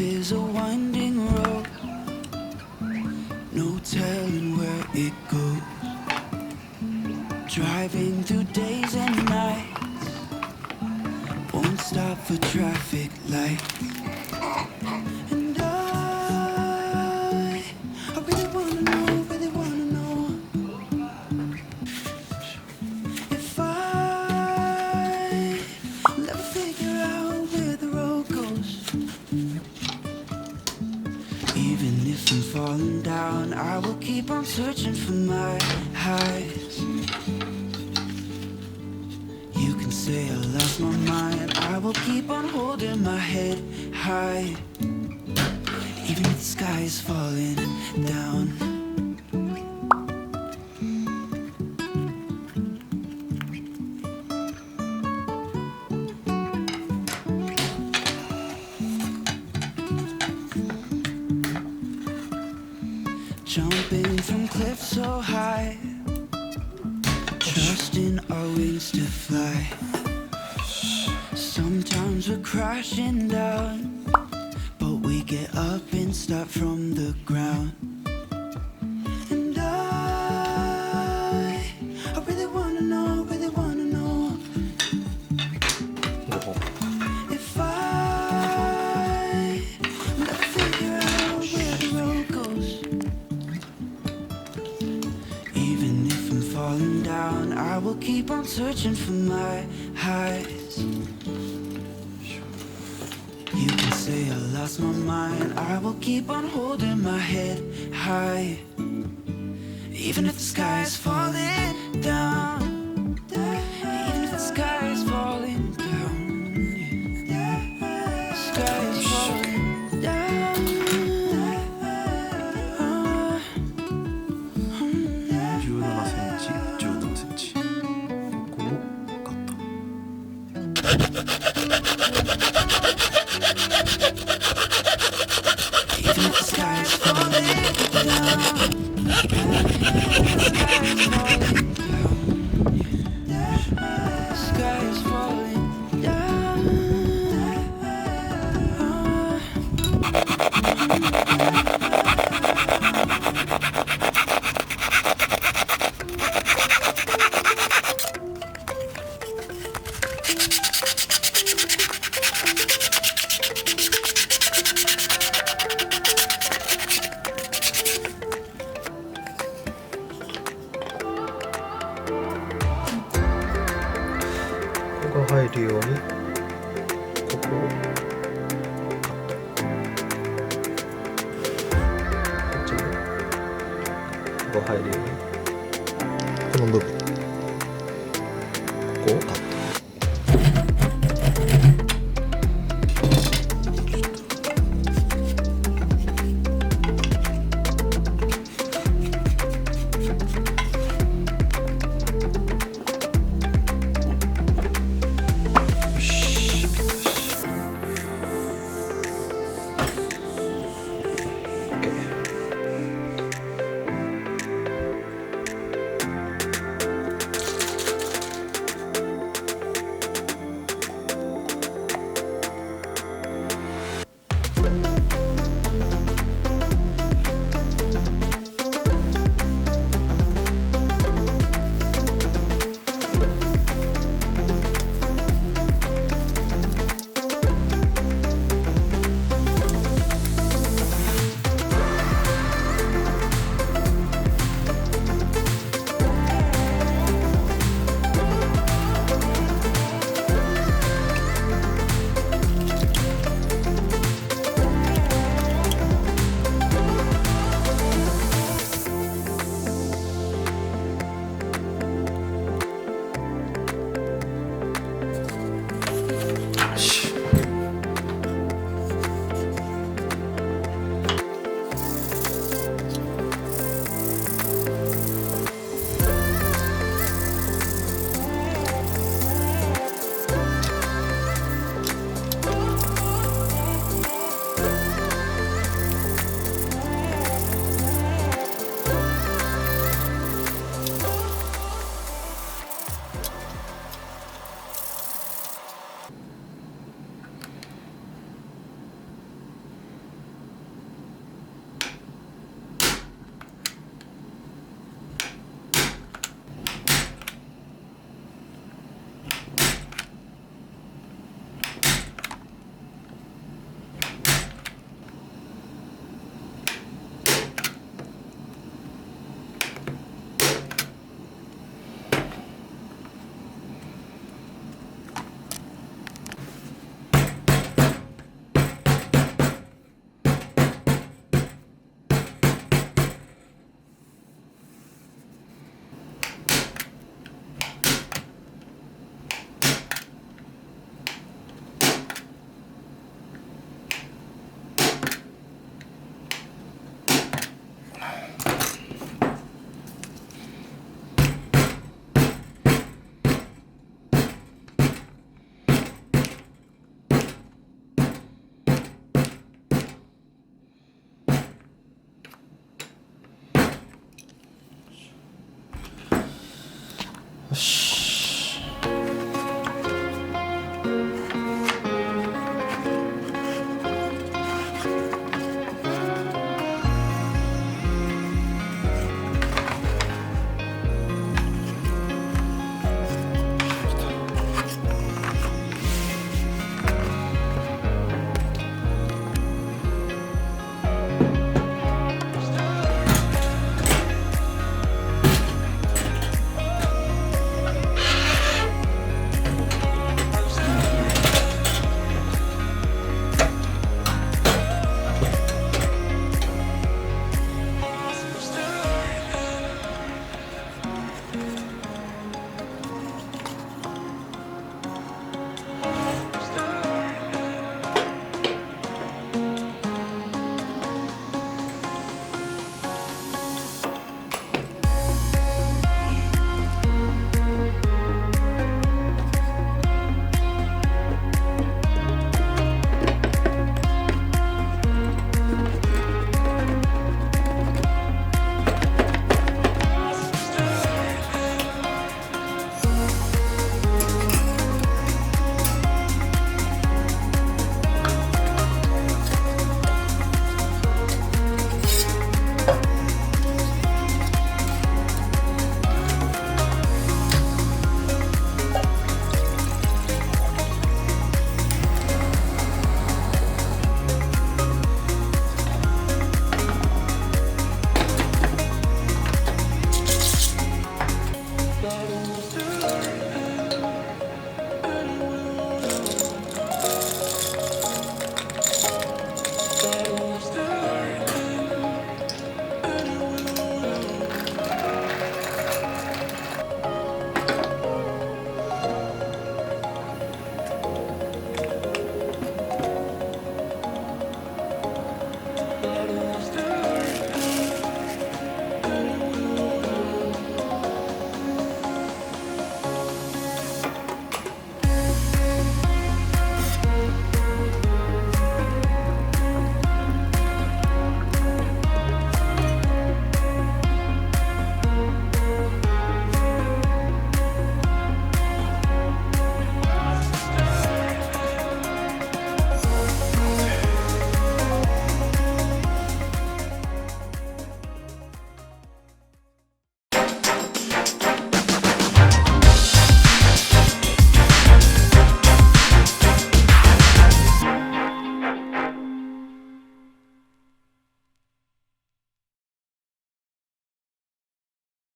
is a winding road, no telling where it goes. Driving through days and nights, won't stop for traffic lights. And I really wanna know, if I'll ever figure out where the road goes. Even if I'm falling down, I will keep on searching for my highs. You can say I lost my mind, I will keep on holding my head high. Even if the sky is falling down. Jumping from cliffs so high, trusting our wings to fly. Sometimes we're crashing down, but we get up and start from the ground. And I really wanna know, if I never figure out where the road goes. Even if I'm falling down, I will keep on searching for my highs. You can say I lost my mind, I will keep on holding my head high. Even if the sky is falling down, even if the sky is falling down, the sky is falling down. 17センチ、17センチ。ここをカット。Even if the sky is falling down, the sky is falling down, the sky is falling down. ここが入るように、ここをカット。こっちもここ入るように、この部分、ここをカット。